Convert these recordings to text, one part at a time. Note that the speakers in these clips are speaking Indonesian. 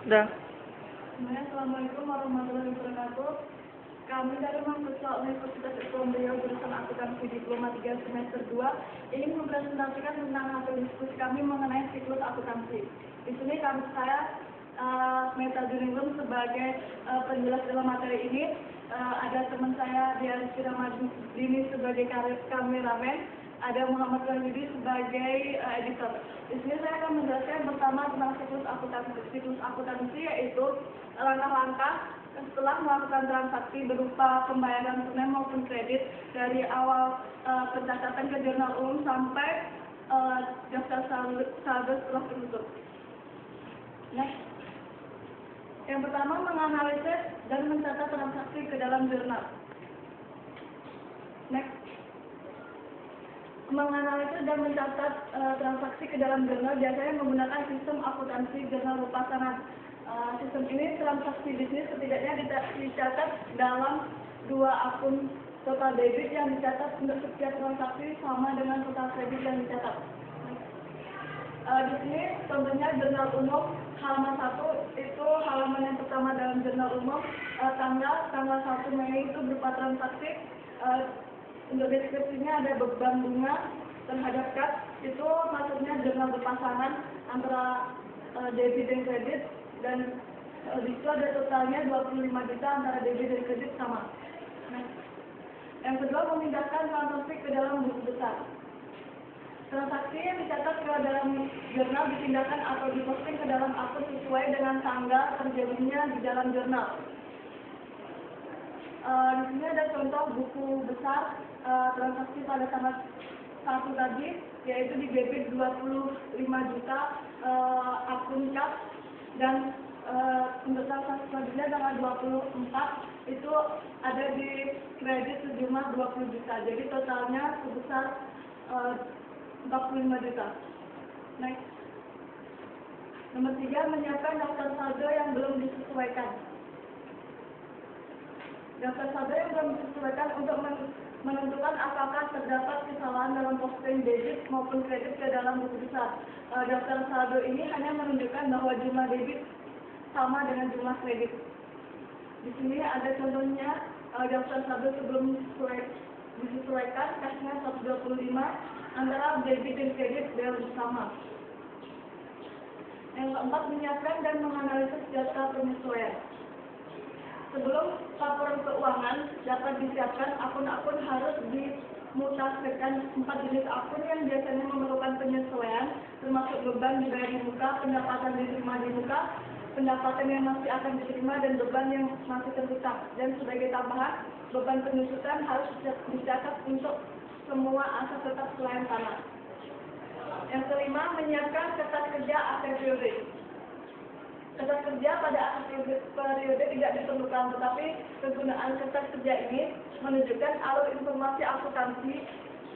Udah. Assalamualaikum warahmatullahi wabarakatuh. Kami dari mahasiswa Universitas Islam Riau jurusan Akuntansi Diploma 3 semester 2 ingin mempresentasikan tentang hasil diskusi kami mengenai siklus akuntansi. Di sini saya Meta Juningrum sebagai penjelas dalam materi ini. Ada teman saya Diarisy Ramadini sebagai kameramen, ada Muhammad Wahyudi sebagai editor. Di sini saya akan menjelaskan pertama tentang siklus akuntansi. Siklus akuntansi yaitu langkah-langkah setelah melakukan transaksi berupa pembayaran tunai maupun kredit dari awal pencatatan ke jurnal umum sampai daftar saldo setelah tertutup. Next. Yang pertama, menganalisis dan mencatat transaksi ke dalam jurnal. Next. Menganalisis dan mencatat transaksi ke dalam jurnal biasanya menggunakan sistem akuntansi jurnal pasangan. Sistem ini transaksi bisnis setidaknya dicatat dalam 2 akun total debit yang dicatat untuk setiap transaksi sama dengan total kredit yang dicatat. Di sini contohnya jurnal umum halaman 1 itu halaman yang pertama dalam jurnal umum, tanggal 1 Mei itu berupa transaksi. Untuk deskripsinya ada beban bunga terhadap kas, itu maksudnya jurnal berpasangan antara debit dan kredit, dan di situ ada totalnya 25 juta antara debit dan kredit sama. Nah, yang kedua, memindahkan transaksi ke dalam buku besar. Transaksi yang dicatat ke dalam jurnal dipindahkan atau diposting ke dalam akun sesuai dengan tanggal terjadinya di dalam jurnal. Di sini ada contoh buku besar transaksi pada tanggal 1 tadi, yaitu di debit 25 juta akun kas, dan untuk transaksi selanjutnya tanggal 24 itu ada di kredit sejumlah 20 juta. Jadi totalnya sebesar 45 juta. Next. Nomor 3, menyiapkan daftar saldo yang belum disesuaikan. Daftar saldo yang belum disesuaikan untuk menentukan apakah terdapat kesalahan dalam posting debit maupun kredit ke dalam buku besar. Daftar saldo ini hanya menunjukkan bahwa jumlah debit sama dengan jumlah kredit. Di sini ada contohnya daftar saldo sebelum disesuaikan, kasnya 125, antara debit dan kredit belum sama. Yang keempat, menyiapkan dan menganalisis data penyesuaian. Sebelum laporan keuangan dapat disiapkan, akun-akun harus dimutakhirkan. 4 jenis akun yang biasanya memerlukan penyesuaian, termasuk beban dibayar di muka, pendapatan diterima di muka, pendapatan yang masih akan diterima, dan beban yang masih terhutang. Dan sebagai tambahan, beban penyusutan harus dicatat untuk semua aset tetap selain tanah. Yang kelima, menyiapkan kertas kerja akhir periode. Kertas kerja pada akhir periode tidak diperlukan, tetapi penggunaan kertas kerja ini menunjukkan alur informasi akuntansi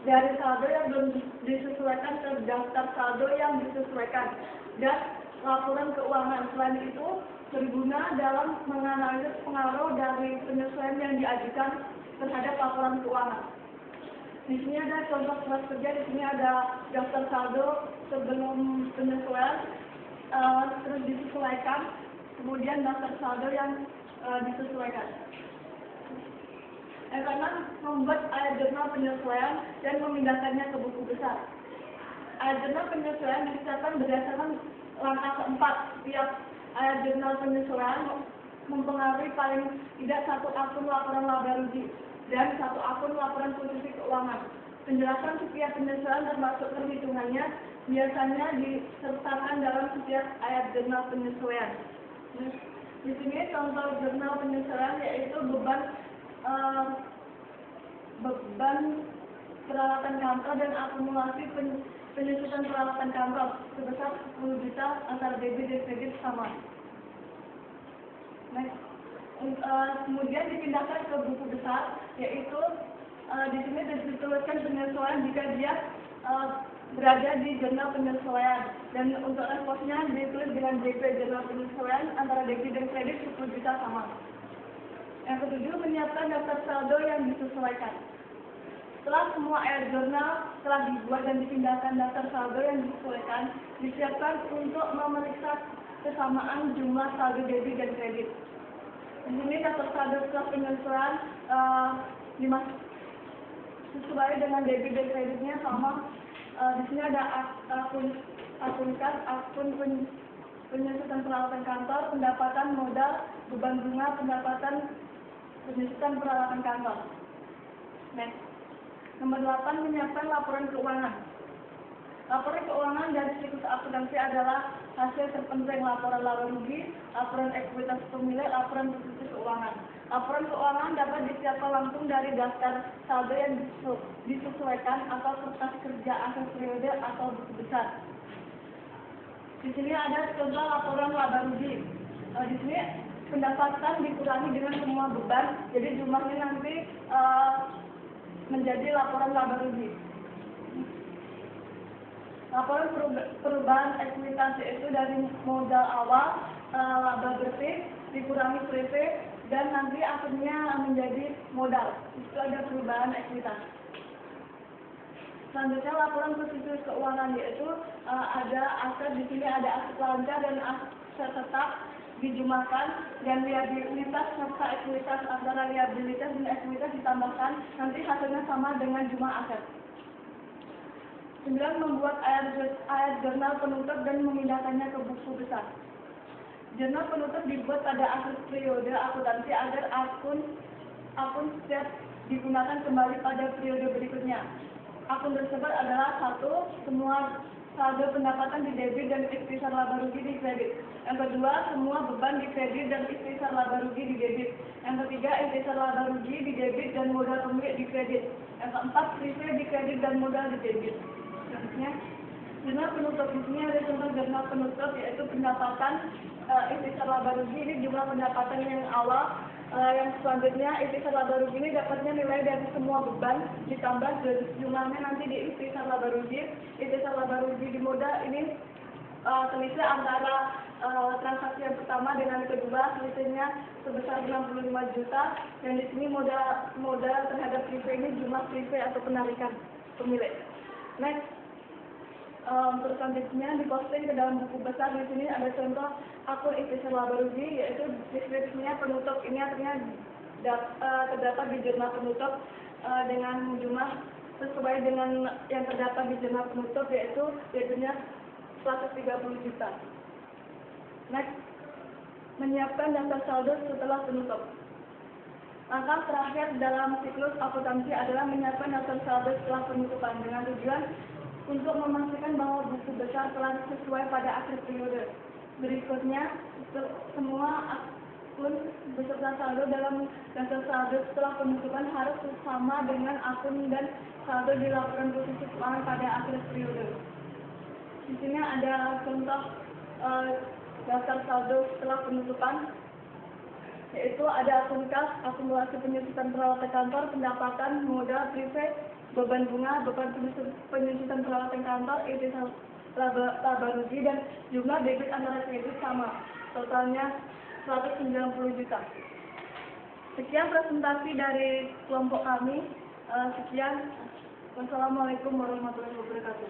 dari saldo yang belum disesuaikan ke daftar saldo yang disesuaikan, dan laporan keuangan. Selain itu, berguna dalam menganalisis pengaruh dari penyesuaian yang diajukan terhadap laporan keuangan. Di sini ada contoh kertas kerja. Di sini ada daftar saldo sebelum penyesuaian, terus disesuaikan, kemudian daftar saldo yang disesuaikan. Yang keenam, membuat ayat jurnal penyesuaian dan memindahkannya ke buku besar. Ayat jurnal penyesuaian dicatat berdasarkan langkah keempat. Setiap ayat jurnal penyesuaian mempengaruhi paling tidak 1 akun laporan laba rugi dan 1 akun laporan posisi keuangan. Penjelasan setiap penyesuaian termasuk perhitungannya biasanya disertakan dalam setiap ayat jurnal penyesuaian. Di sini contoh jurnal penyesuaian yaitu beban peralatan kantor dan akumulasi penyusutan peralatan kantor sebesar 10 juta antara debit dan kredit sama. Next. Kemudian dipindahkan ke buku besar, yaitu di sini dituliskan penyesuaian jika dia berada di jurnal penyesuaian, dan untuk resposnya ditulis dengan JP jurnal penyesuaian antara debit dan kredit 10 juta sama. Yang ketujuh, menyiapkan daftar saldo yang disesuaikan. Setelah semua ayat jurnal telah dibuat dan dipindahkan, daftar saldo yang disesuaikan disiapkan untuk memeriksa kesamaan jumlah saldo debit dan kredit. Di sini daftar saldo setelah penyesuaian sesuai dengan debit dan kreditnya sama. Di sini ada akun kas, akun penyusutan peralatan kantor, pendapatan modal, beban bunga, pendapatan penyusutan peralatan kantor. Next. Nomor 8, menyiapkan laporan keuangan. Laporan keuangan dari siklus akuntansi adalah hasil terpenting laporan laba rugi, laporan ekuitas pemilik, laporan posisi keuangan. Laporan keuangan dapat disiapkan langsung dari daftar saldo yang disesuaikan atau kertas kerja akhir periode atau buku besar. Di sini ada contoh laporan laba rugi. Di sini pendapatan dikurangi dengan semua beban, jadi jumlahnya nanti menjadi laporan laba rugi. Laporan perubahan ekuitas itu dari modal awal laba bersih dikurangi preve dan nanti akhirnya menjadi modal. Itu ada perubahan ekuitas. Selanjutnya laporan posisi keuangan, yaitu ada aset, di sini ada aset lancar dan aset tetap dijumlahkan dan liabilitas serta ekuitas antara liabilitas dan ekuitas ditambahkan, nanti hasilnya sama dengan jumlah aset. 9. Membuat ayat jurnal penutup dan memindahkannya ke buku besar. Jurnal penutup dibuat pada akhir periode akuntansi agar akun setiap digunakan kembali pada periode berikutnya. Akun tersebut adalah 1. Semua saldo pendapatan di debit dan ikhtisar laba rugi di kredit. Yang kedua, semua beban di kredit dan ikhtisar laba rugi di debit. Yang ketiga, ikhtisar laba rugi di debit dan modal pemilik di kredit. Yang keempat, preve di kredit dan modal di debit. Selanjutnya, jurnal penutup. Di sini ada contoh jurnal penutup, yaitu pendapatan ikhtisar laba rugi. Ini jumlah pendapatan yang awal. Yang selanjutnya, ikhtisar laba rugi ini dapatnya nilai dari semua beban ditambah jumlahnya nanti di ikhtisar laba rugi. Ikhtisar laba rugi di modal ini selisih antara transaksi yang pertama dengan kedua, selisihnya sebesar 65 juta. Dan di sini modal terhadap preve ini jumlah preve atau penarikan pemilik. Next. Untuk selanjutnya diposting ke dalam buku besar. Di sini ada contoh akun ikhtisar laba rugi, yaitu deskripsinya penutup. Ini artinya terdapat di jurnal penutup dengan jumlah sesuai dengan yang terdapat di jurnal penutup, yaitu jadinya 130 juta. Next, menyiapkan daftar saldo setelah penutup. Langkah terakhir dalam siklus akuntansi adalah menyiapkan daftar saldo setelah penutupan dengan tujuan untuk memastikan bahwa buku besar telah sesuai pada akhir periode. Berikutnya, semua akun beserta saldo dalam daftar saldo setelah penutupan harus sama dengan akun dan saldo di laporan posisi keuangan pada akhir periode. Di sini ada contoh daftar saldo setelah penutupan, yaitu ada akun kas, akumulasi penyusutan peralatan kantor, pendapatan, modal, preve, beban bunga, beban penyusutan peralatan kantor, ikhtisar laba rugi, dan jumlah debit antara kredit sama. Totalnya 190 juta. Sekian presentasi dari kelompok kami. Sekian. Wassalamualaikum warahmatullahi wabarakatuh.